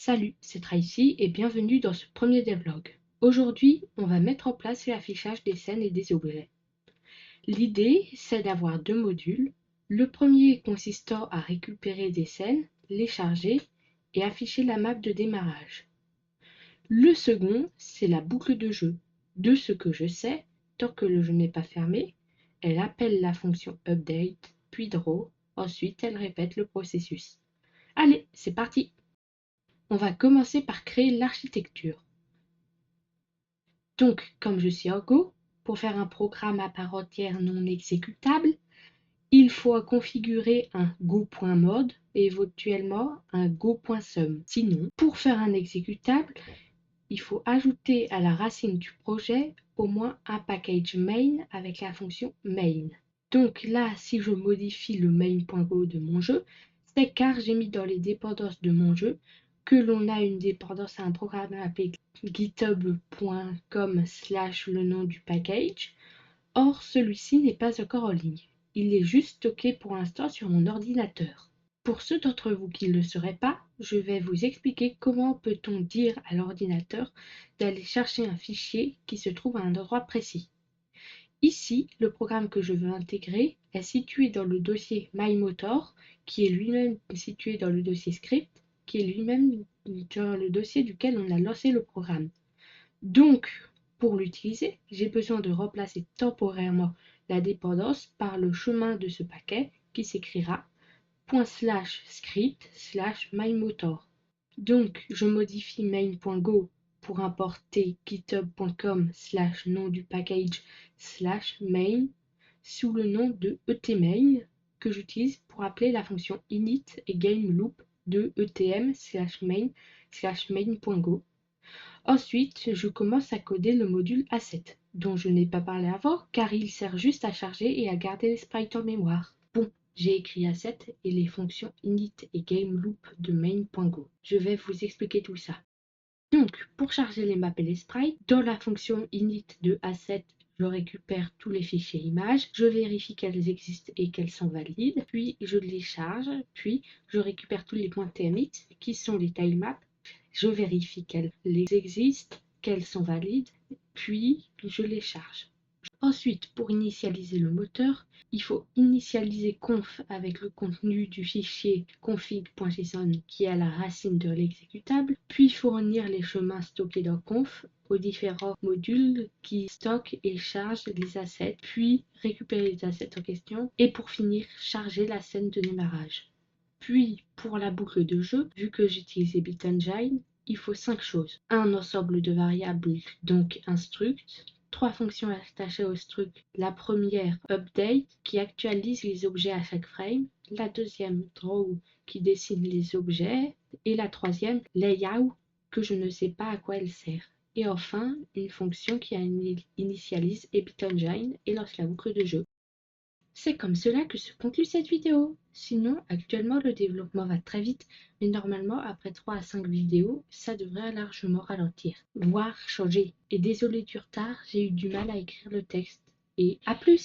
Salut, c'est Tracy et bienvenue dans ce premier devlog. Aujourd'hui, on va mettre en place l'affichage des scènes et des objets. L'idée, c'est d'avoir deux modules. Le premier consistant à récupérer des scènes, les charger et afficher la map de démarrage. Le second, c'est la boucle de jeu. De ce que je sais, tant que le jeu n'est pas fermé, elle appelle la fonction update, puis draw, ensuite elle répète le processus. Allez, c'est parti! On va commencer par créer l'architecture. Donc, comme je suis en Go, pour faire un programme à part entière non exécutable, il faut configurer un go.mode et éventuellement un go.sum. Sinon, pour faire un exécutable, il faut ajouter à la racine du projet au moins un package main avec la fonction main. Donc là, si je modifie le main.go de mon jeu, c'est car j'ai mis dans les dépendances de mon jeu que l'on a une dépendance à un programme appelé github.com / le nom du package. Or, celui-ci n'est pas encore en ligne. Il est juste stocké pour l'instant sur mon ordinateur. Pour ceux d'entre vous qui ne le sauraient pas, je vais vous expliquer comment peut-on dire à l'ordinateur d'aller chercher un fichier qui se trouve à un endroit précis. Ici, le programme que je veux intégrer est situé dans le dossier mymotor, qui est lui-même situé dans le dossier script, qui est lui-même dans le dossier duquel on a lancé le programme. Donc, pour l'utiliser, j'ai besoin de remplacer temporairement la dépendance par le chemin de ce paquet qui s'écrira /script/mymotor. Donc, je modifie main.go pour importer github.com / nom du package / main sous le nom de etmain que j'utilise pour appeler la fonction init et game loop de etm / main / main.go. Ensuite, je commence à coder le module asset, dont je n'ai pas parlé avant car il sert juste à charger et à garder les sprites en mémoire. Bon, j'ai écrit asset et les fonctions init et gameloop de main.go. Je vais vous expliquer tout ça. Donc, pour charger les maps et les sprites, dans la fonction init de asset, je récupère tous les fichiers images, je vérifie qu'elles existent et qu'elles sont valides, puis je les charge, puis je récupère tous les points tmx qui sont les tilemaps. Je vérifie qu'elles existent, qu'elles sont valides, puis je les charge. Ensuite, pour initialiser le moteur, il faut initialiser conf avec le contenu du fichier config.json qui est à la racine de l'exécutable, puis fournir les chemins stockés dans conf aux différents modules qui stockent et chargent les assets, puis récupérer les assets en question, et pour finir, charger la scène de démarrage. Puis, pour la boucle de jeu, vu que j'utilisais BitEngine, il faut 5 choses. Un ensemble de variables, donc un struct, 3 fonctions attachées au struct. La première, update, qui actualise les objets à chaque frame. La deuxième, draw, qui dessine les objets. Et la troisième, layout, que je ne sais pas à quoi elle sert. Et enfin, une fonction qui initialise BitEngine et lance la boucle de jeu. C'est comme cela que se conclut cette vidéo. Sinon, actuellement, le développement va très vite, mais normalement, après 3 à 5 vidéos, ça devrait largement ralentir, voire changer. Et désolé du retard, j'ai eu du mal à écrire le texte. Et à plus!